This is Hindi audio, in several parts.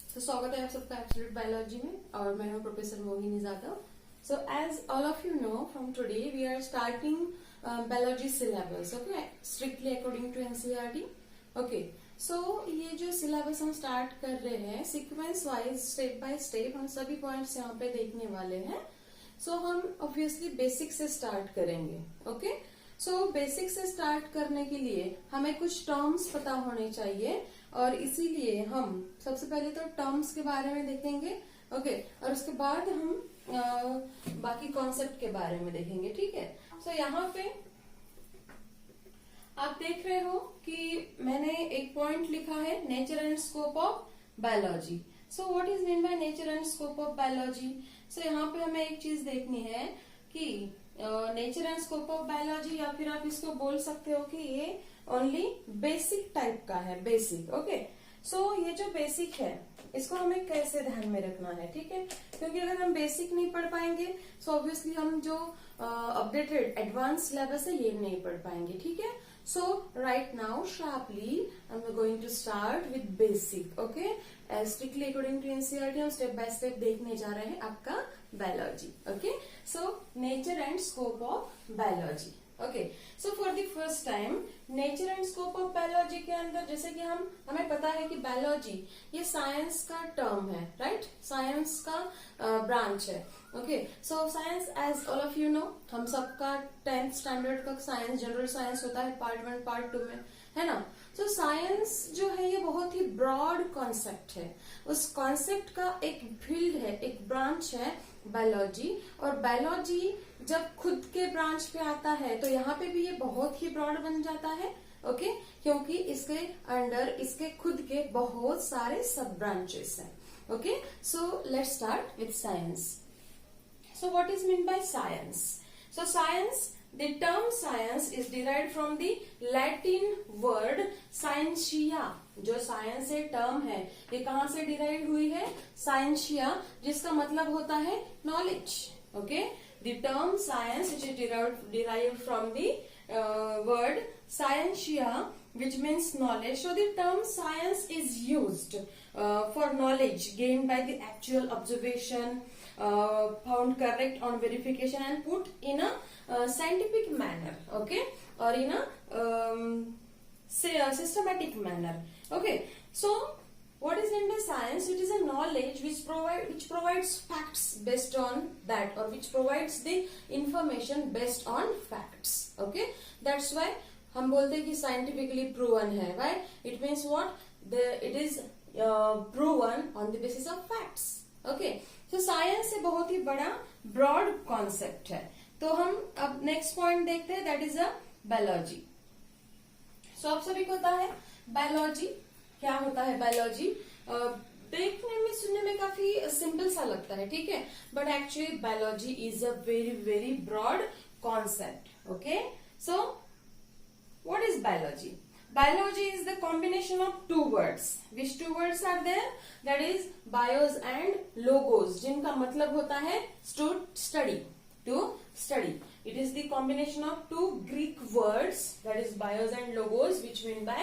तो स्वागत है आप सबका एब्सोल्यूट बायोलॉजी में और मैं हूँ professor Mohini Jadhav. So as all of you know from today we are starting biology syllabus, okay, strictly according to NCERT. Okay, so ये जो सिलेबस हम स्टार्ट कर रहे हैं sequence wise step by step हम सभी पॉइंट्स यहाँ पे देखने वाले हैं। सो हम ऑब्वियसली बेसिक से स्टार्ट करेंगे। ओके, सो बेसिक से स्टार्ट करने के लिए हमें कुछ टर्म्स पता होने चाहिए और इसीलिए हम सबसे पहले तो टर्म्स के बारे में देखेंगे। ओके, और उसके बाद हम बाकी कॉन्सेप्ट के बारे में देखेंगे। ठीक है, सो यहाँ पे आप देख रहे हो कि मैंने एक पॉइंट लिखा है nature and scope of biology. So what is mean by nature and scope of biology? So यहाँ पे हमें एक चीज देखनी है कि nature and scope of biology, या फिर आप इसको बोल सकते हो कि ये ओनली बेसिक टाइप का है, बेसिक। ओके, सो ये जो बेसिक है इसको हमें कैसे ध्यान में रखना है, ठीक है, क्योंकि अगर हम बेसिक नहीं पढ़ पाएंगे सो ऑब्वियसली हम जो अपडेटेड एडवांस सिलेबस है ये नहीं पढ़ पाएंगे। ठीक है, so right now sharply I am going to start with basic. Okay, strictly according to NCERT हम स्टेप बाय स्टेप देखने जा रहे हैं आपका biology. Okay, so nature and scope of biology. Okay, so for the first time nature and scope of biology के अंदर जैसे कि हमें पता है कि बायोलॉजी ये साइंस का टर्म है, राइट, साइंस का ब्रांच है। Okay, so science as all of you know हम सबका 10th स्टैंडर्ड का साइंस जनरल साइंस होता है पार्ट 1 पार्ट 2 में, है ना। सो साइंस जो है ये बहुत ही ब्रॉड कॉन्सेप्ट है, उस कॉन्सेप्ट का एक फील्ड है, एक ब्रांच है बायोलॉजी। और बायोलॉजी जब खुद के ब्रांच पे आता है तो यहाँ पे भी ये बहुत ही ब्रॉड बन जाता है। ओके, क्योंकि इसके अंडर इसके खुद के बहुत सारे सब ब्रांचेस हैं। Okay, so let's start with science. So what is mean by science? So science, the term science is derived from the Latin word scientia। जो साइंस है टर्म है ये कहाँ से डिराइव हुई है? साइंशिया, जिसका मतलब होता है knowledge. Okay, the term science which is derived from the word scientia which means knowledge. So the term science is used for knowledge gained by the actual observation, found correct on verification and put in a scientific manner, okay, or in a systematic manner. Okay, so what is meant by science? It is a knowledge which provides facts based on that, or which provides the information based on facts. Okay, that's why हम बोलते हैं कि scientifically proven है। Why? It means what? It is proven on the basis of facts. Okay, so science से बहुत ही बड़ा broad concept है। तो हम अब नेक्स्ट पॉइंट देखते हैं, दैट इज अ बायोलॉजी। सो आप सभी को पता है बायोलॉजी क्या होता है। बायोलॉजी देखने में सुनने में काफी सिंपल सा लगता है, ठीक है, but actually biology is a very very broad concept. Okay, so what is biology? Biology is the combination of two words. Which two words are there? That is bios and logos, जिनका मतलब होता है study, to study. It is the combination of two Greek words, that is bios and logos, which mean by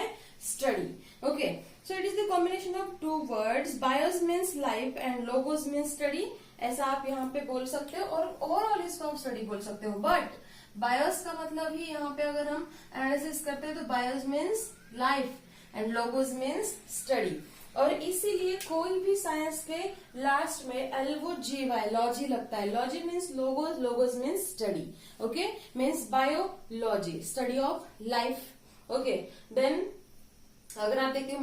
study. Okay, so it is the combination of two words. Bios means life and logos means study. ऐसा आप यहाँ पे बोल सकते हो और ओवरऑल इसको आप स्टडी बोल सकते हो, बट बायोस का मतलब ही यहाँ पे अगर हम एनालिसिस करते हैं तो BIOS means life and logos means study. और इसीलिए कोई भी साइंस के लास्ट में LOGY लॉजी लगता है। Logy means logos, logos means study. Okay, means biology, study of life. Okay, then अगर आप देखते हो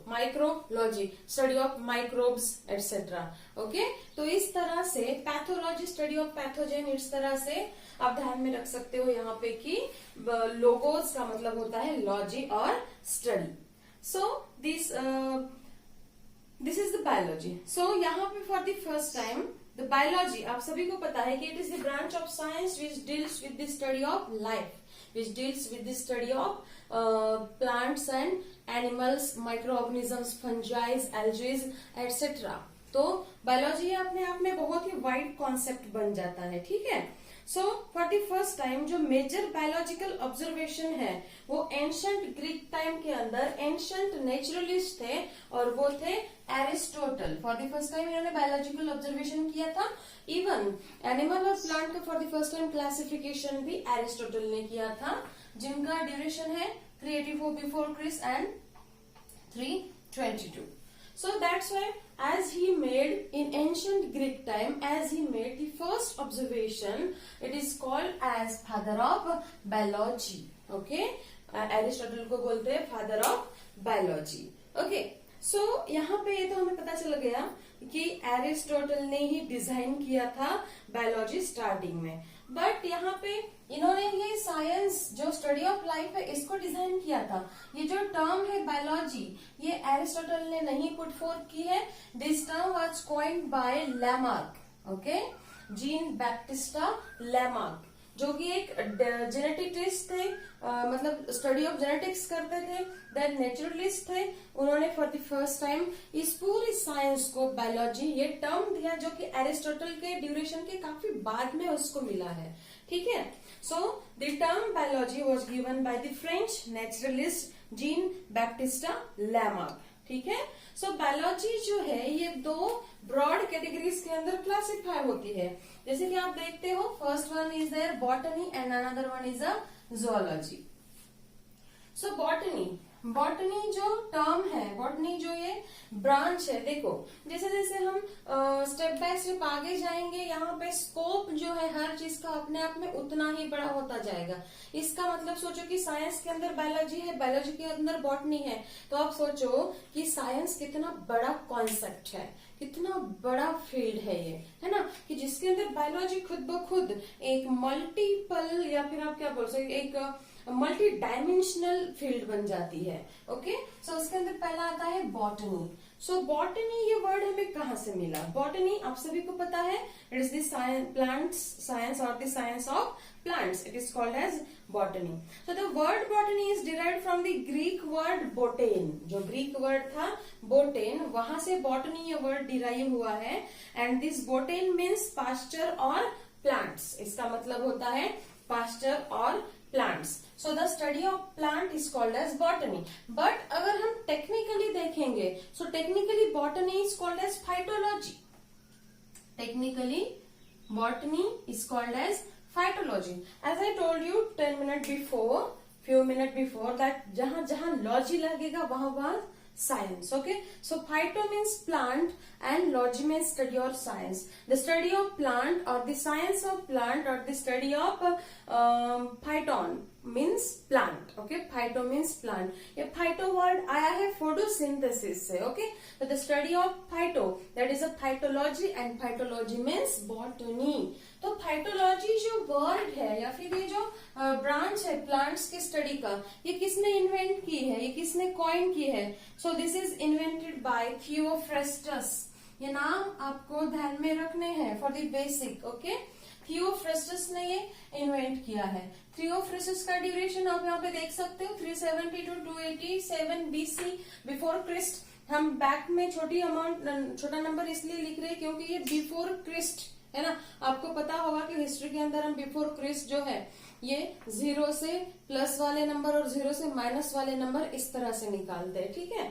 micrology, study of microbes etcetera. Okay, तो इस तरह से पैथोलॉजी, स्टडी ऑफ पैथोजेन, इस तरह से आप ध्यान में रख सकते हो यहाँ पे कि लोगोस का मतलब होता है लॉजी और study. So this is the biology. So यहाँ पे for the first time the biology, आप सभी को पता है कि it is the branch of science which deals with the study of life, which deals with the study of plants and animals, microorganisms, fungi, algae, etc. तो बायोलॉजी अपने आप में बहुत ही वाइड कॉन्सेप्ट बन जाता है, ठीक है। सो फॉर द फर्स्ट टाइम जो मेजर बायोलॉजिकल ऑब्जर्वेशन है वो एंशंट ग्रीक टाइम के अंदर एंशंट नेचुरलिस्ट थे और वो थे Aristotle. For the first time इन्होंने बायोलॉजिकल ऑब्जर्वेशन किया था। इवन एनिमल और प्लांट का for the first time classification भी एरिस्टोटल ने किया था, जिनका ड्यूरेशन है 384 before Christ and 322. So that's why as he made in ancient Greek time, as he made the first observation, it is called as father of biology. Okay, Aristotle को बोलते हैं father of biology. Okay, so यहाँ पे ये तो हमें पता चल गया कि एरिस्टोटल ने ही डिजाइन किया था बायोलॉजी स्टार्टिंग में, बट यहाँ पे इन्होंने ये साइंस जो स्टडी ऑफ लाइफ है इसको डिजाइन किया था। ये जो टर्म है बायोलॉजी, ये एरिस्टोटल ने नहीं पुट फोर्थ की है। This term was coined bye Lamarck, okay, gene Baptista Lamarck, जो कि एक जेनेटिस्ट थे, मतलब स्टडी ऑफ जेनेटिक्स करते थे, देन नेचुरलिस्ट थे। उन्होंने फॉर द फर्स्ट टाइम इस पूरी साइंस को बायोलॉजी ये टर्म दिया, जो कि एरिस्टोटल के ड्यूरेशन के काफी बाद में उसको मिला है। ठीक है, so the term biology was given by the French naturalist gene Baptista Lamarck. ठीक है, सो बायोलॉजी जो है ये दो ब्रॉड कैटेगरीज के अंदर क्लासिफाई होती है। जैसे कि आप देखते हो, first one is there botany and another one is a zoology. So botany जो टर्म है, बॉटनी जो ये ब्रांच है, देखो जैसे जैसे हम स्टेप बाय स्टेप आगे जाएंगे, यहाँ पे स्कोप जो है हर चीज का अपने आप में उतना ही बड़ा होता जाएगा। इसका मतलब सोचो कि साइंस के अंदर बायोलॉजी है, बायोलॉजी के अंदर बॉटनी है, तो आप सोचो कि साइंस कितना बड़ा कॉन्सेप्ट है, कितना बड़ा फील्ड है ये, है ना, कि जिसके अंदर बायोलॉजी खुद ब खुद एक मल्टीपल या फिर आप क्या बोल सकते, एक मल्टी डायमेंशनल फील्ड बन जाती है। ओके, सो उसके अंदर पहला आता है बॉटनी। सो बॉटनी ये वर्ड हमें कहाँ से मिला? बॉटनी आप सभी को पता है, it is the plants science और the science of plants. It is called as botany. So the word botany is derived from the Greek word botane. जो Greek word था botane, वहां से botany ये word derive हुआ है, and this botane means pasture or plants. इसका मतलब होता है pasture और plants. So the study of plant is called as botany. But अगर हम technically देखेंगे, so technically botany is called as phytology. Technically botany is called as phytology. As I told you 10 minutes before, few minutes before that, जहां जहां लॉजी लगेगा वहां वहां science. Okay, so phyto means plant and logy means study or science. The study of plant or the science of plant or the study of phyton means plant. Okay, phyto means plant. ये phyto word आया है photosynthesis से. Okay, so the study of phyto, that is a phytology, and phytology means botany. तो फाइटोलॉजी जो वर्ड है या फिर ये जो ब्रांच है प्लांट्स की स्टडी का, ये किसने इन्वेंट की है, ये किसने कॉइन की है? सो this is invented by Theophrastus. ये नाम आपको ध्यान में रखने हैं for the basic. Okay, Theophrastus ने ये इन्वेंट किया है। थियोफ्रेस्टस का ड्यूरेशन आप यहाँ पे देख सकते हो, 370 to 287 BC बिफोर क्रिस्ट। हम बैक में छोटा नंबर इसलिए लिख रहे हैं क्योंकि ये बिफोर क्रिस्ट है ना। आपको पता होगा कि हिस्ट्री के अंदर हम बिफोर क्रिस्ट जो है ये 0 से प्लस वाले नंबर और 0 से माइनस वाले नंबर इस तरह से निकालते हैं। ठीक है,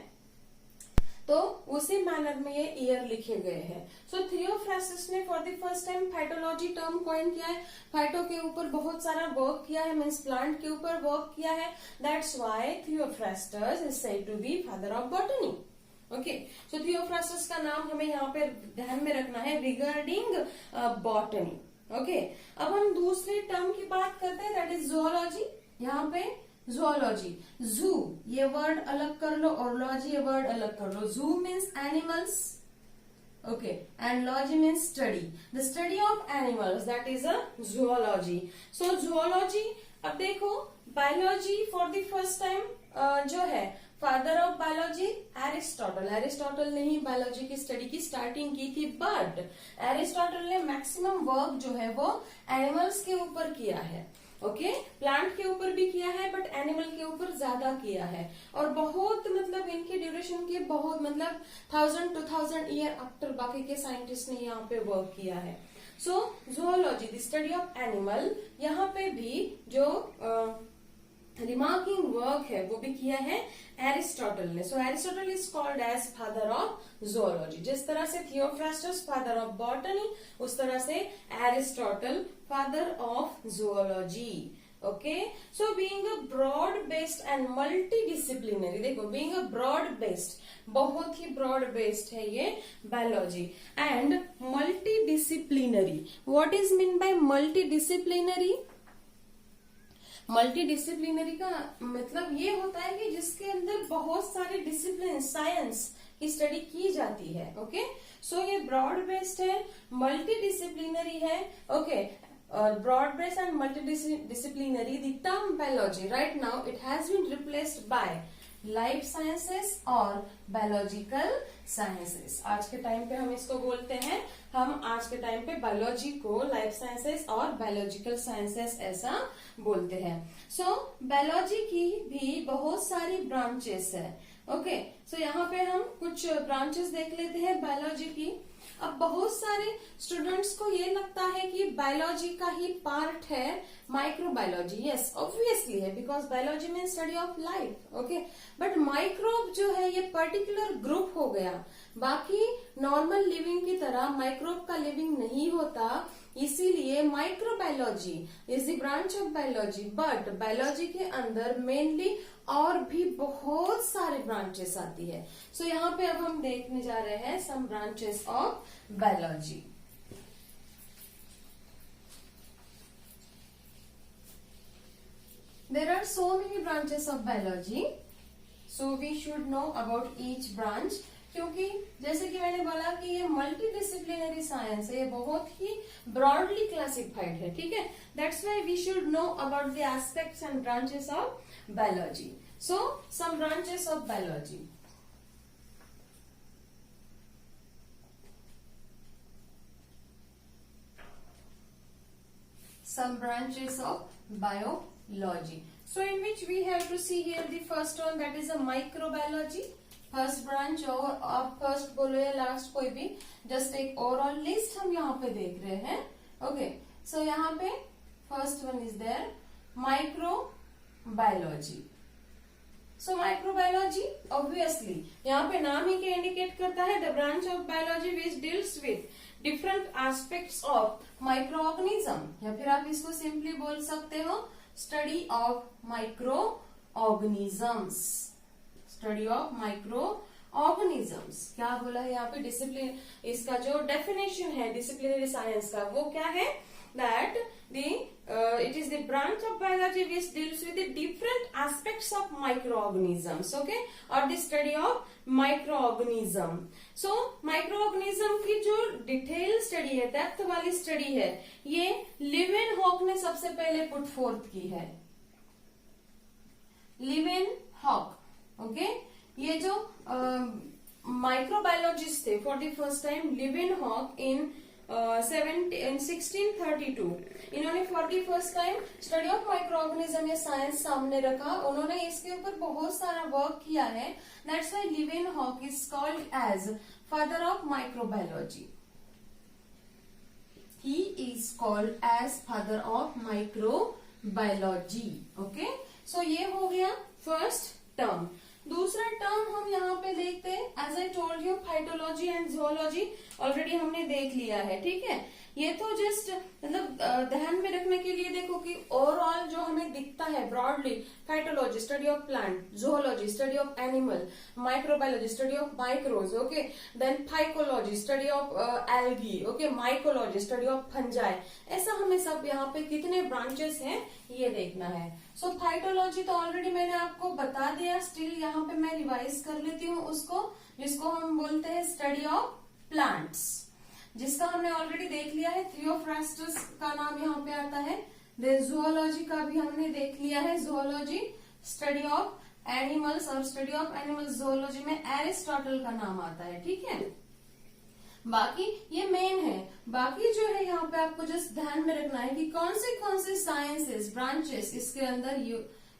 तो उसी मैनर में ये ईयर लिखे गए हैं। सो थियोफ्रेस्टस ने for the first time phytology term coin किया है। फाइटो के ऊपर बहुत सारा वर्क किया है, मीन्स प्लांट के ऊपर वर्क किया है। That's why Theophrastus is said to be father of botany. Okay, so Theophrastus का नाम हमें यहाँ पे ध्यान में रखना है रिगार्डिंग बॉटनी। ओके, अब हम दूसरे टर्म की बात करते हैं, दैट इज जूलॉजी। यहाँ पे जूलॉजी, जू ये वर्ड अलग कर लो और लॉजी ये वर्ड अलग कर लो। जू means animals, okay, and logy means study, the study of animals, that is a zoology. So zoology, अब देखो biology for the first time जो है फादर ऑफ बायोलॉजी एरिस्टोटल ने ही बायोलॉजी की स्टडी की स्टार्टिंग की थी, बट एरिस्टोटल ने मैक्सिमम वर्क जो है वो एनिमल्स के ऊपर किया है। ओके, प्लांट के ऊपर भी किया है बट एनिमल के ऊपर ज्यादा किया है, और बहुत मतलब इनके ड्यूरेशन के बहुत मतलब 1000 to 2000 ईयर आफ्टर बाकी के साइंटिस्ट ने यहाँ पे वर्क किया है। So zoology the study of animal, यहाँ पे भी जो रिमार्किंग वर्क है वो भी किया है एरिस्टोटल ने. So Aristotle is called as father of zoology. जिस तरह से थियोफ्रास्टस फादर ऑफ बॉटनी, उस तरह से Aristotle father of zoology. Okay, so being a broad based and multidisciplinary, देखो बीइंग अ ब्रॉड बेस्ड, बहुत ही ब्रॉड बेस्ड है ये biology, and multidisciplinary. What is mean by multidisciplinary? Multidisciplinary का मतलब ये होता है कि जिसके अंदर बहुत सारे डिसिप्लिन, साइंस की स्टडी की जाती है. ओके, सो ये ब्रॉड बेस्ड है, मल्टी डिसिप्लिनरी है. Okay, broad based and multidisciplinary, the term biology right now it has been replaced by life sciences और biological sciences. आज के टाइम पे हम इसको बोलते हैं, हम आज के टाइम पे बायोलॉजी को लाइफ साइंसेस और बायोलॉजिकल साइंसेस ऐसा बोलते हैं. सो बायोलॉजी की भी बहुत सारी ब्रांचेस है. ओके, सो यहाँ पे हम कुछ ब्रांचेस देख लेते हैं बायोलॉजी की. अब बहुत सारे स्टूडेंट्स को ये लगता है कि बायोलॉजी का ही पार्ट है माइक्रोबायोलॉजी. यस, ऑब्वियसली है, बिकॉज बायोलॉजी में study of life. Okay, but microbe जो है ये पर्टिकुलर ग्रुप हो गया. बाकी नॉर्मल लिविंग की तरह माइक्रोब का लिविंग नहीं होता, इसीलिए microbiology is the branch of biology. But biology के अंदर मेनली और भी बहुत सारे ब्रांचेस आती है. सो यहाँ पे अब हम देखने जा रहे हैं some branches of biology. There are so many branches of biology, so we should know about each branch. क्योंकि जैसे कि मैंने बोला कि ये मल्टी डिसिप्लिनरी साइंस है, ये बहुत ही ब्रॉडली क्लासिफाइड है. ठीक है, that's why we should know about the aspects and branches of biology. So some branches of biology. Some branches of biology. So in which we have to see here the first one, that is a microbiology. First branch, और आप फर्स्ट बोलो या लास्ट कोई भी, जस्ट एक ओवरऑल लिस्ट हम यहाँ पे देख रहे हैं. ओके, सो यहाँ पे first one is there microbiology. So microbiology obviously यहाँ पे नाम ही क्या इंडिकेट करता है, the branch of biology which deals with different aspects of micro organism, या फिर आप इसको सिंपली बोल सकते हो study of microorganisms. Study of microorganisms. क्या बोला है यहाँ पे, डिसिप्लिन, इसका जो डेफिनेशन है डिसिप्लिनरी साइंस का वो क्या है, that it is the branch of biology which deals with the different aspects of microorganisms. Okay, or the study of microorganism. So microorganism की जो डिटेल स्टडी है, डेप्थ वाली स्टडी है, ये लिवेनहॉक ने सबसे पहले पुट फोर्थ की है. लिवेनहॉक. ओके, ये जो माइक्रोबायोलॉजिस्ट थे for the first time, Leeuwenhoek in 1632, इन्होंने for the first time study of micro organism ये साइंस सामने रखा. उन्होंने इसके ऊपर बहुत सारा वर्क किया है. That's why Leeuwenhoek is called as father of microbiology. He is called as father of microbiology. Okay, so ये हो गया फर्स्ट टर्म. दूसरा टर्म हम यहाँ पे देखते हैं, as I told you phytology and zoology already हमने देख लिया है. ठीक है, ये तो जस्ट मतलब ध्यान में रखने के लिए देखो कि ओवरऑल जो हमें दिखता है broadly, phytology study of plant, zoology study of animal, microbiology study of micros. Okay, then phycology study of algae. Okay, mycology study of fungi. ऐसा हमें सब यहाँ पे कितने ब्रांचेस हैं ये देखना है. सो फाइटोलॉजी तो ऑलरेडी मैंने आपको बता दिया, स्टिल यहाँ पे मैं रिवाइज कर लेती हूँ उसको, जिसको हम बोलते हैं स्टडी ऑफ प्लांट्स, जिसका हमने ऑलरेडी देख लिया है. थियोफ्रास्टस का नाम यहाँ पे आता है. ज़ूलॉजी का भी हमने देख लिया है. ज़ूलॉजी स्टडी ऑफ एनिमल्स, और स्टडी ऑफ एनिमल्स ज़ूलॉजी में एरिस्टोटल का नाम आता है. ठीक है, बाकी ये मेन है. बाकी जो है यहाँ पे आपको जस्ट ध्यान में रखना है कि कौन से साइंसेस ब्रांचेस इसके अंदर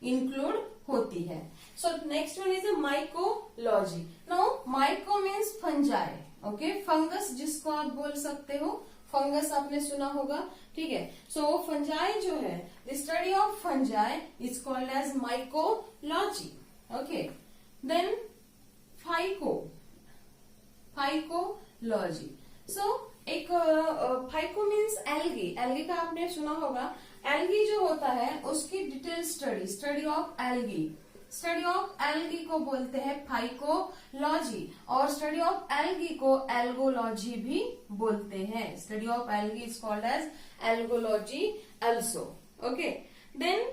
इंक्लूड होती है. So next one is a mycology. Now myco means fungi. Okay, fungus जिसको आप बोल सकते हो फंगस आपने सुना होगा, ठीक है। सो फंजाई जो है, the study of fungi is called as mycology, okay. Then phycology. So एक फाइको मीन्स एल्गी, एल्गी का आपने सुना होगा। एल्गी जो होता है उसकी detail study of algae, study of algae को बोलते हैं फाइकोलॉजी, और स्टडी ऑफ एल्गी को एल्गोलॉजी भी बोलते हैं। Study of algae is called as algology also, okay. Then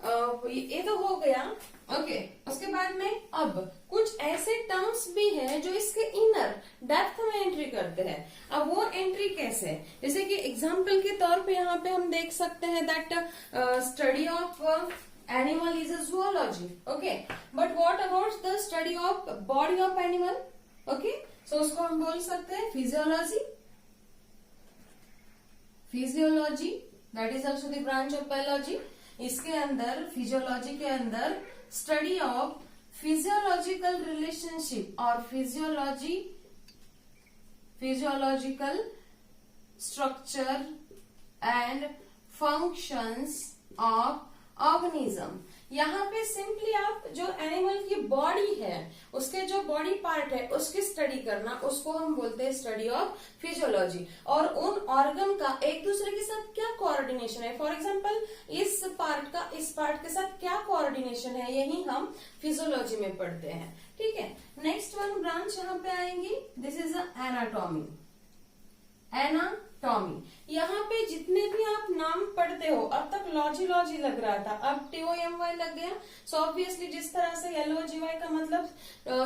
ये तो हो गया, ओके। उसके बाद में अब कुछ ऐसे टर्म्स भी हैं जो इसके इनर डेप्थ में एंट्री करते हैं। अब वो एंट्री कैसे, जैसे कि एग्जांपल के तौर पे यहाँ पे हम देख सकते हैं that study of animal is a zoology, okay, but what about the study of body of animal, okay, so उसको हम बोल सकते हैं physiology, that is also the branch of biology। इसके अंदर फिजियोलॉजी के अंदर स्टडी ऑफ फिजियोलॉजिकल रिलेशनशिप और physiological structure and functions of organism. यहाँ पे सिंपली आप जो एनिमल की बॉडी है, उसके जो बॉडी पार्ट है उसकी स्टडी करना, उसको हम बोलते हैं स्टडी ऑफ फिजियोलॉजी। और उन ऑर्गन का एक दूसरे के साथ क्या कोऑर्डिनेशन है, फॉर एग्जांपल इस पार्ट का इस पार्ट के साथ क्या कोऑर्डिनेशन है, यही हम फिजियोलॉजी में पढ़ते हैं, ठीक है। नेक्स्ट वन ब्रांच यहाँ पे आएंगी, दिस इज एनाटॉमी। यहाँ पे जितने भी आप नाम पढ़ते हो, अब तक लॉजी लग रहा था, अब TOMY लग गया। सो ऑब्वियसली जिस तरह से LOGY का मतलब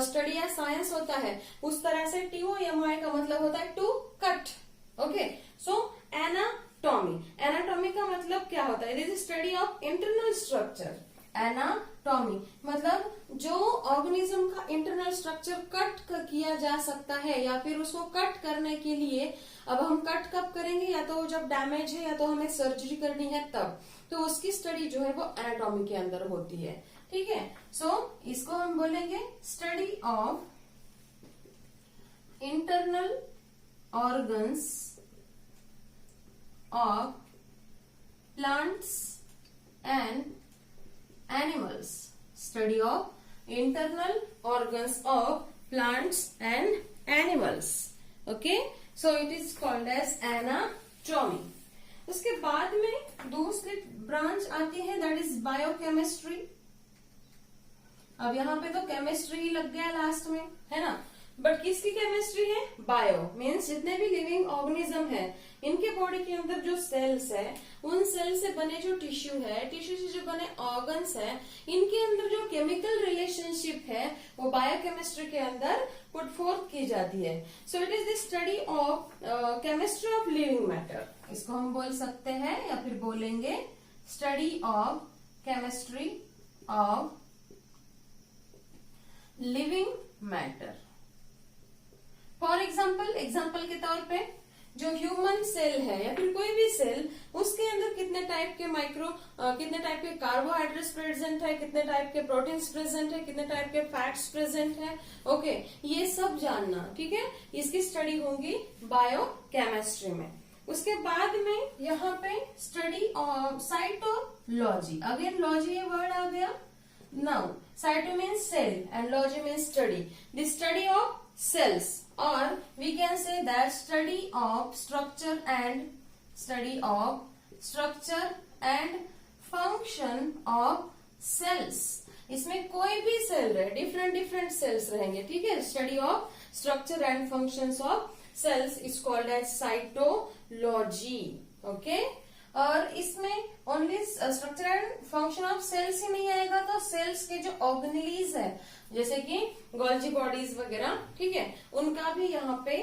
स्टडी या साइंस होता है, उस तरह से TOMY का मतलब होता है to cut, okay. So anatomy का मतलब क्या होता है, this is study of internal structure. Anatomy मतलब जो ऑर्गेनिज्म का इंटरनल स्ट्रक्चर कट किया जा सकता है, या फिर उसको कट करने के लिए, अब हम कट कब करेंगे, या तो जब डैमेज है या तो हमें सर्जरी करनी है तब, तो उसकी स्टडी जो है वो एनाटॉमी के अंदर होती है, ठीक है। सो इसको हम बोलेंगे study of internal organs of plants and animals, study of internal organs of plants and animals, okay, so it is called as anatomy। उसके बाद में दूसरी ब्रांच आती है, दैट इज बायोकेमिस्ट्री। अब यहाँ पे तो केमिस्ट्री ही लग गया लास्ट में, है ना, बट किसकी केमिस्ट्री है, बायो मीन्स जितने भी लिविंग ऑर्गेनिज्म है, इनके बॉडी के अंदर जो सेल्स है, उन सेल से बने जो टिश्यू है, टिश्यू से जो बने ऑर्गन्स है, इनके अंदर जो केमिकल रिलेशनशिप है, वो बायोकेमिस्ट्री के अंदर पुट फोर्थ की जाती है। So it is the study of chemistry of living matter. इसको हम बोल सकते हैं या फिर बोलेंगे study of chemistry of living matter. For example के तौर पे जो ह्यूमन सेल है या फिर कोई भी सेल, उसके अंदर कितने टाइप के कार्बोहाइड्रेट्स प्रेजेंट है, कितने टाइप के प्रोटीन्स प्रेजेंट है, कितने टाइप के फैट्स प्रेजेंट है, ओके, ये सब जानना, ठीक है। इसकी स्टडी होगी बायोकेमिस्ट्री में। उसके बाद में यहाँ पे study of cytology, again logy ये वर्ड आ गया। Now cyto means cell and logy means study, the study of cells, or we can say that study of structure and function of cells। इसमें कोई भी सेल रहे, डिफरेंट सेल्स रहेंगे, ठीक है। Study of structure and functions of cells is called as cytology, okay. और इसमें only structure and function of cells ही नहीं आएगा, तो सेल्स के जो ऑर्गेनेलीज है, जैसे कि गोल्जी बॉडीज वगैरह, ठीक है, उनका भी यहाँ पे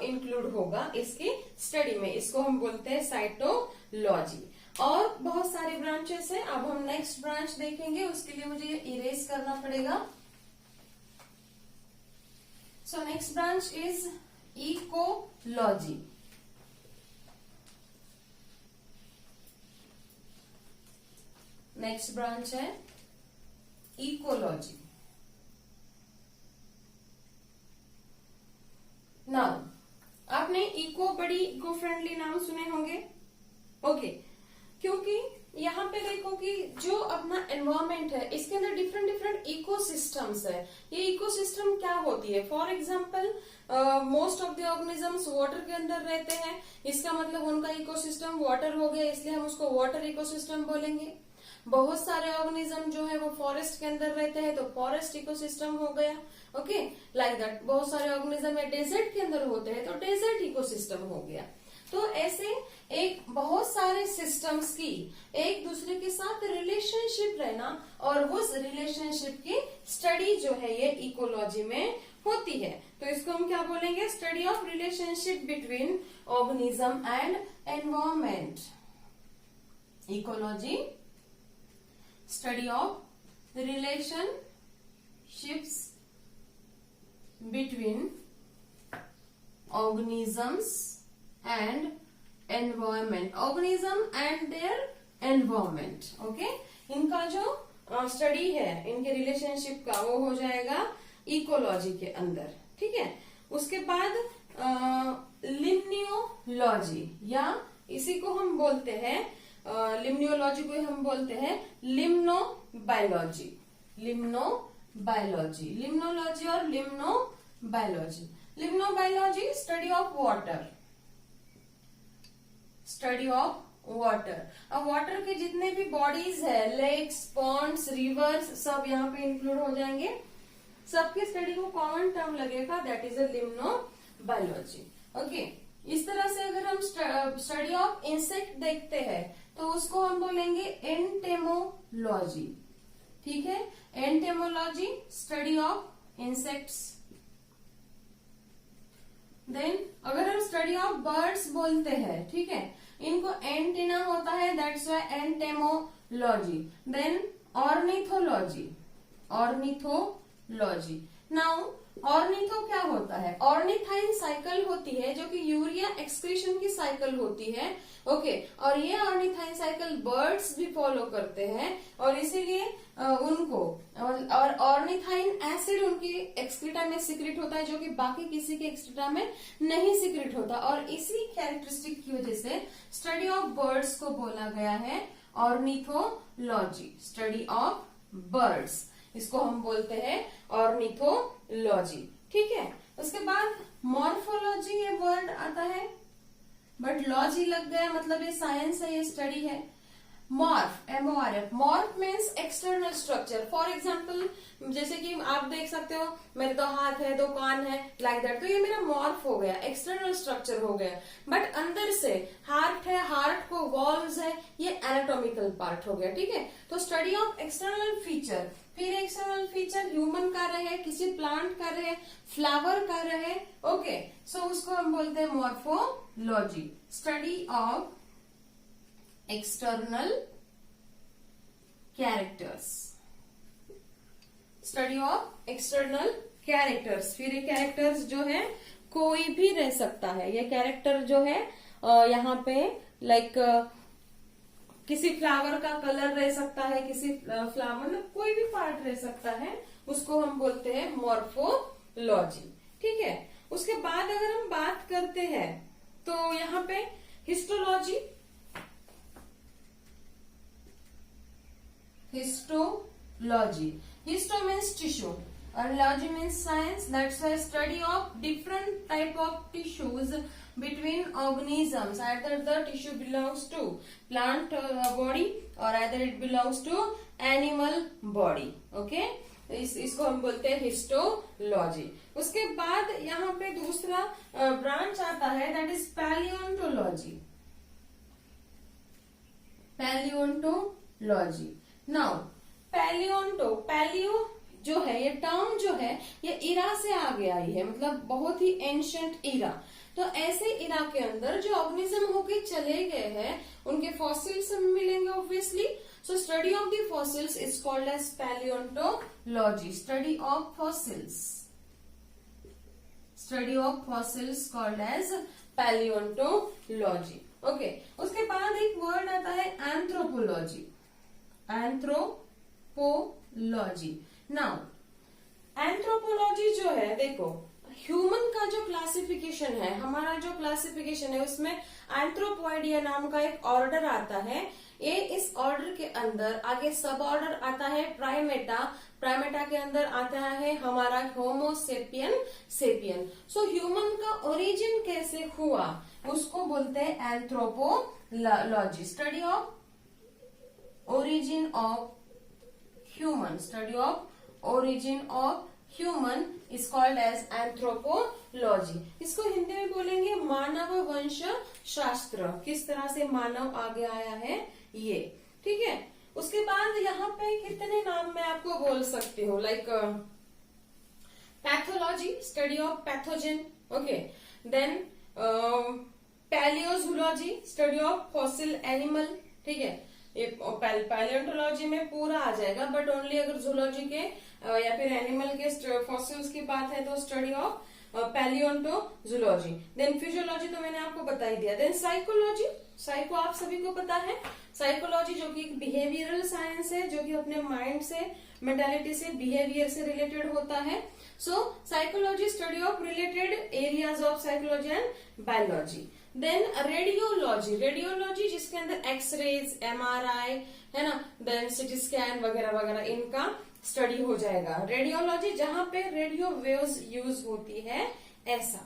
इंक्लूड होगा इसकी स्टडी में। इसको हम बोलते हैं साइटोलॉजी। और बहुत सारे ब्रांचेस है। अब हम नेक्स्ट ब्रांच देखेंगे, उसके लिए मुझे इरेज करना पड़ेगा। So next branch is ecology. Next branch है इकोलॉजी। नाउ आपने इको बड़ी स्टडी इको फ्रेंडली नाम सुने होंगे। ओके, क्योंकि यहाँ पे देखो कि जो अपना एनवायरमेंट है इसके अंदर डिफरेंट डिफरेंट इकोसिस्टम्स है। ये इकोसिस्टम क्या होती है? For example most of the organisms water के अंदर रहते हैं, इसका मतलब उनका इकोसिस्टम वाटर हो गया, इसलिए हम उसको वाटर इकोसिस्टम बोलेंगे। बहुत सारे ऑर्गेनिज्म जो है वो फॉरेस्ट के अंदर रहते हैं तो फॉरेस्ट इकोसिस्टम हो गया। Okay, like that. बहुत सारे ऑर्गेनिज्म डेजर्ट के अंदर होते हैं तो डेजर्ट इकोसिस्टम हो गया। तो ऐसे एक बहुत सारे सिस्टम्स की एक दूसरे के साथ रिलेशनशिप रहना और उस रिलेशनशिप की स्टडी जो है ये इकोलॉजी में होती है। तो इसको हम क्या बोलेंगे? Study of relationship between organism and environment. Ecology, study of relationships between organisms and environment, organism and their environment। Okay, इनका जो स्टडी है इनके रिलेशनशिप का वो हो जाएगा इकोलॉजी के अंदर। ठीक है, उसके बाद लिम्नियोलॉजी, या इसी को हम बोलते हैं लिम्नियोलॉजी को हम बोलते हैं लिम्नोबायोलॉजी। लिम्नोबायोलॉजी, लिम्नोलॉजी और limnobiology. Limnobiology study of water, study of water. अब वाटर के जितने भी बॉडीज है, लेक्स, पॉन्ड्स, रिवर्स, सब यहाँ पे इंक्लूड हो जाएंगे। सबके स्टडी को कॉमन टर्म लगेगा, दैट इज अ लिम्नोबायोलॉजी। ओके, इस तरह से अगर हम स्टडी ऑफ इंसेक्ट देखते हैं तो उसको हम बोलेंगे एंटेमोलॉजी। ठीक है, entomology, study of insects. Then अगर हम स्टडी ऑफ बर्ड्स बोलते हैं, ठीक है, इनको एंटीना होता है, that's why entomology. Then ornithology, ornithology. Now ornitho क्या होता है? ऑर्निथाइन साइकिल होती है जो कि यूरिया एक्सक्रीशन की साइकिल होती है। ओके, और ये ऑर्निथाइन साइकिल बर्ड्स भी फॉलो करते हैं और इसीलिए उनको और ऑर्निथाइन एसिड उनकी एक्सक्रीटा में सिक्रेट होता है जो कि बाकी किसी के एक्सक्रीटा में नहीं सिक्रेट होता। और इसी कैरेक्टरिस्टिक की वजह से स्टडी ऑफ बर्ड्स को बोला गया है ऑर्निथोलॉजी, स्टडी ऑफ बर्ड्स। इसको हम बोलते हैं ऑर्निथोलॉजी। ठीक है, उसके बाद मॉर्फोलॉजी ये वर्ड आता है, बट लॉजी लग गया, मतलब ये साइंस है, ये स्टडी है। Morph, MORF, morph means external structure. For example जैसे कि आप देख सकते हो मेरे दो हाथ है, दो कान है, लाइक दैट, तो ये मेरा मॉर्फ हो गया, एक्सटर्नल स्ट्रक्चर हो गया। बट अंदर से हार्ट है, हार्ट को वॉल्व्स है, ये एनाटॉमिकल पार्ट हो गया। ठीक है, तो स्टडी ऑफ एक्सटर्नल फीचर। फिर एक्सटर्नल फीचर ह्यूमन का रहे, किसी प्लांट का रहे, फ्लावर का रहे। ओके, सो उसको हम बोलते हैं morphology, study of external characters, study of external characters. फिर ये कैरेक्टर्स जो है कोई भी रह सकता है। ये कैरेक्टर जो है यहाँ पे लाइक किसी फ्लावर का कलर रह सकता है, किसी फ्लावर मतलब कोई भी पार्ट रह सकता है, उसको हम बोलते हैं मॉर्फोलॉजी। ठीक है, उसके बाद अगर हम बात करते हैं तो यहाँ पे histology, histology, histo means tissue and logy means science, that's why study of different type of tissues between organisms, either the tissue belongs to plant body or either it belongs to animal body। okay, इसको हम बोलते हैं हिस्टोलॉजी। उसके बाद यहाँ पे दूसरा ब्रांच आता है, दैट इज पैलियोंटोलॉजी, पैलियोंटोलॉजी। नाउ पैलियो जो है, ये टर्म जो है ये इरा से आगे आई है, मतलब बहुत ही एंशियंट इरा। तो ऐसे इरा के अंदर जो ऑर्गेनिज्म होके चले गए हैं उनके फॉसिल्स हमें मिलेंगे obviously. So study of the fossils is called as palaeontology, study of fossils, study of fossils called as palaeontology. Okay, उसके बाद एक वर्ड आता है एंथ्रोपोलॉजी, एंथ्रोपोलॉजी। नाउ एंथ्रोपोलॉजी जो है, देखो ह्यूमन का जो क्लासिफिकेशन क्लासिफिकेशन है, हमारा जो क्लासिफिकेशन है उसमें एंथ्रोपॉइडिया नाम का एक ऑर्डर आता है। ये इस ऑर्डर के अंदर आगे सब ऑर्डर आता है प्राइमेटा, प्राइमेटा के अंदर आता है हमारा होमोसेपियन सेपियन। सो ह्यूमन का ओरिजिन कैसे हुआ उसको बोलते हैं anthropology, study of origin of human, study of origin of human is called as anthropology. इसको हिंदी में बोलेंगे मानव वंश शास्त्र, किस तरह से मानव आगे आया है ये, ठीक है। उसके बाद यहाँ पे कितने नाम मैं आपको बोल सकती हूँ, like pathology, study of pathogen, okay. Then palaeozoology, study of fossil animal, ठीक है। ये पैलियोंटोलॉजी में पूरा आ जाएगा, बट ओनली अगर जूलॉजी के या फिर एनिमल के फॉसिल्स की बात है तो स्टडी ऑफ पैलियोंटोजूलॉजी। देन फिजियोलॉजी तो मैंने आपको बता ही दिया। देन साइकोलॉजी, साइको आप सभी को पता है, साइकोलॉजी जो कि बिहेवियरल साइंस है, जो कि अपने माइंड से, मेंटालिटी से, बिहेवियर से रिलेटेड होता है। So psychology study of related areas of psychology and biology. Then radiology, radiology जिसके अंदर एक्सरेज, एमआरआई है ना, देन सिटी स्कैन वगैरह वगैरह इनका स्टडी हो जाएगा। रेडियोलॉजी जहां पे रेडियो वेव्स यूज होती है ऐसा,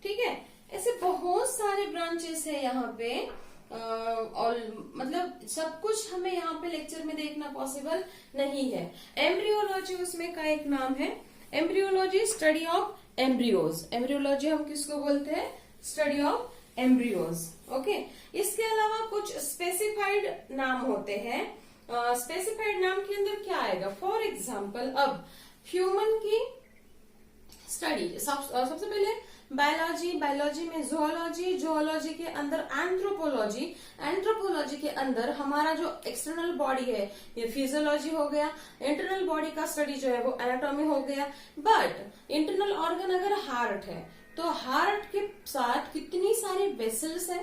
ठीक है। ऐसे बहुत सारे ब्रांचेस है यहाँ पे और मतलब सब कुछ हमें यहाँ पे लेक्चर में देखना पॉसिबल नहीं है। एम्ब्रियोलॉजी उसमें का एक नाम है। Embryology study of embryos, embryology हम किसको बोलते हैं, स्टडी ऑफ एम्ब्रियोज, ओके। इसके अलावा कुछ स्पेसिफाइड नाम होते हैं। स्पेसिफाइड नाम के अंदर क्या आएगा, फॉर एग्जाम्पल अब ह्यूमन की स्टडी सबसे पहले बायोलॉजी, बायोलॉजी में जोलॉजी, जोलॉजी के अंदर एंथ्रोपोलॉजी, एंथ्रोपोलॉजी के अंदर हमारा जो एक्सटर्नल बॉडी है ये फिजियोलॉजी हो गया, इंटरनल बॉडी का स्टडी जो है वो एनाटॉमी हो गया। बट इंटरनल ऑर्गन अगर हार्ट है तो हार्ट के साथ कितनी सारी वेसल्स है,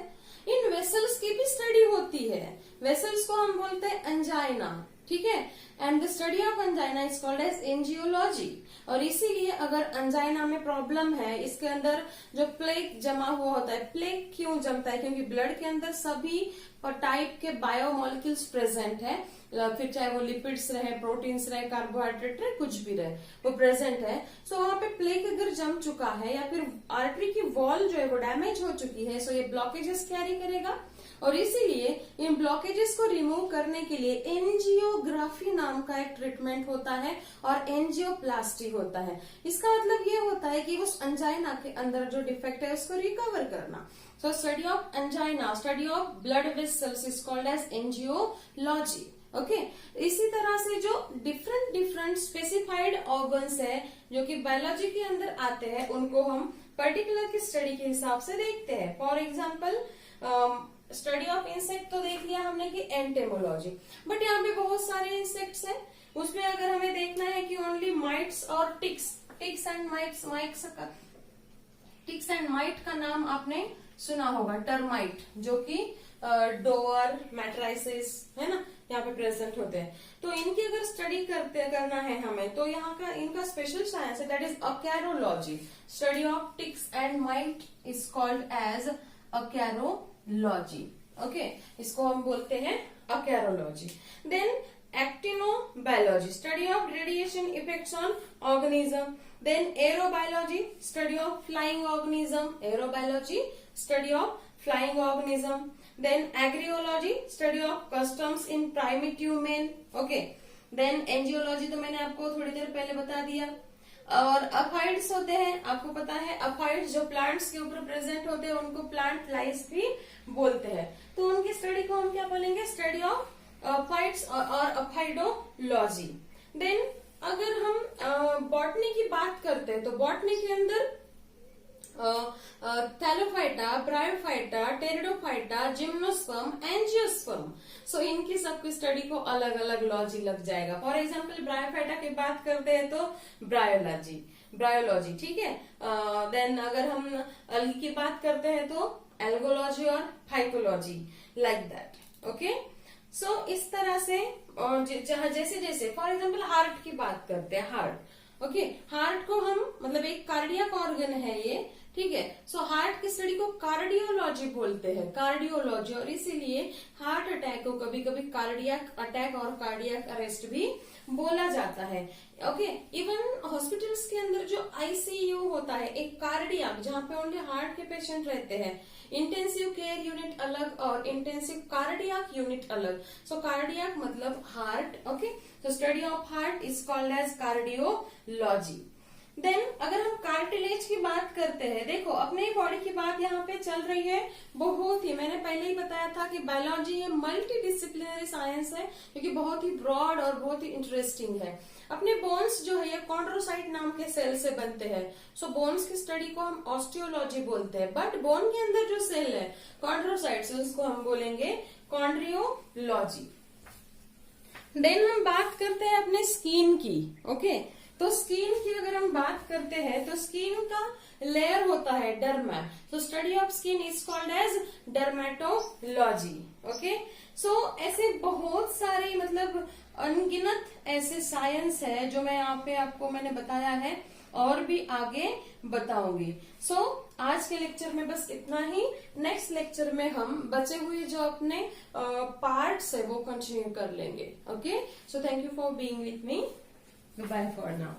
इन वेसल्स की भी स्टडी होती है। वेसल्स को हम बोलते हैं एंजाइना, ठीक है। And the study of angina is called as angiology. और इसीलिए अगर एंजाइना में प्रॉब्लम है, इसके अंदर जो प्लेक जमा हुआ होता है, प्लेक क्यों जमता है, क्योंकि ब्लड के अंदर सभी टाइप के बायोमोलिक्यूल्स प्रेजेंट है, फिर चाहे वो लिपिड्स रहे, प्रोटीन्स रहे, कार्बोहाइड्रेट रहे, कुछ भी रहे, वो प्रेजेंट है। सो वहां पे प्लेक अगर जम चुका है या फिर आर्टरी की वॉल जो है वो डैमेज हो चुकी है, सो ये ब्लॉकेजेस कैरी करेगा। और इसीलिए इन ब्लॉकेजेस को रिमूव करने के लिए एंजियोग्राफी नाम का एक ट्रीटमेंट होता है और एंजियोप्लास्टी होता है। इसका मतलब ये होता है कि उस एंजाइना के अंदर जो डिफेक्ट है उसको रिकवर करना। So study of angina, study of blood vessels is called as angiology, okay. इसी तरह से जो डिफरेंट स्पेसिफाइड ऑर्गन्स है जो कि बायोलॉजी के अंदर आते हैं, उनको हम पर्टिकुलर की स्टडी के हिसाब से देखते हैं। For example study of insect तो देख लिया हमने कि एंटेमोलॉजी, बट यहाँ पे बहुत सारे इंसेक्ट्स हैं, उसमें अगर हमें देखना है कि ओनली माइट्स और ticks, ticks and mites, ticks and mite का नाम आपने सुना होगा, टर्माइट जो कि डोअर, मैट्राइसिस है ना, यहाँ पे प्रेजेंट होते हैं। तो इनकी अगर स्टडी करना है हमें तो यहाँ का इनका स्पेशल साइंस है, that is acarology. Study of ticks and mite is called as acarology, okay. इसको हम बोलते हैं acarology. Then actinobiology, study of radiation effects on organism. Then aerobiology, study of flying organism, aerobiology study of flying organism. Then agriology, study of customs in primitive man, okay. Then angiology तो मैंने आपको थोड़ी देर पहले बता दिया। और अफाइड्स होते हैं, आपको पता है अफाइड्स जो प्लांट्स के ऊपर प्रेजेंट होते हैं उनको प्लांट लाइफ भी बोलते हैं। तो उनकी स्टडी को हम क्या बोलेंगे, स्टडी ऑफ अफाइड्स और अफाइडोलॉजी। देन अगर हम बॉटनी की बात करते हैं तो बॉटनी के अंदर thallophyta, bryophyta, pteridophyta, gymnosperm, angiosperm. So इनकी सबकी स्टडी को अलग अलग लॉजी लग जाएगा। फॉर एग्जांपल ब्रायोफाइटा की बात करते हैं तो ब्रायोलॉजी, ठीक है। देन अगर हम अलगी की बात करते हैं तो एल्गोलॉजी और फाइकोलॉजी, लाइक दैट, ओके। सो इस तरह से और जैसे जैसे फॉर एग्जांपल हार्ट की बात करते हैं, हार्ट, ओके। हार्ट को हम मतलब एक कार्डियक ऑर्गन है ये, ठीक है। सो हार्ट की स्टडी को कार्डियोलॉजी बोलते हैं, कार्डियोलॉजी, और इसीलिए हार्ट अटैक को कभी कभी कार्डियक अटैक और कार्डियक अरेस्ट भी बोला जाता है। ओके, इवन हॉस्पिटल्स के अंदर जो आईसीयू होता है, एक कार्डियक जहाँ पे ओनली हार्ट के पेशेंट रहते हैं, इंटेंसिव केयर यूनिट अलग और इंटेंसिव कार्डियक यूनिट अलग। सो कार्डियक मतलब heart, okay. So study of heart is called as cardiology. Then अगर हम कार्टिलेज की बात करते हैं, देखो अपने बॉडी की बात यहाँ पे चल रही है, बहुत ही, मैंने पहले ही बताया था कि बायोलॉजी ये मल्टी डिसिप्लिनरी साइंस है, क्योंकि बहुत ही ब्रॉड और बहुत ही इंटरेस्टिंग है। अपने बोन्स जो है ये कॉन्ड्रोसाइट नाम के सेल से बनते हैं। सो बोन्स की स्टडी को हम ऑस्टियोलॉजी बोलते हैं, बट बोन के अंदर जो सेल है कॉन्ड्रोसाइट्स, उसको हम बोलेंगे कॉन्ड्रियोलॉजी। देन हम बात करते हैं अपने स्किन की, ओके। तो स्किन की अगर हम बात करते हैं तो स्किन का लेयर होता है derma. So study of skin is called as dermatology, okay. So ऐसे बहुत सारे मतलब अनगिनत ऐसे साइंस है जो मैं यहाँ पे आपको मैंने बताया है और भी आगे बताऊंगी। सो आज के लेक्चर में बस इतना ही। नेक्स्ट लेक्चर में हम बचे हुए जो अपने पार्ट्स है वो कंटिन्यू कर लेंगे, okay. So thank you for being with me. Goodbye for now.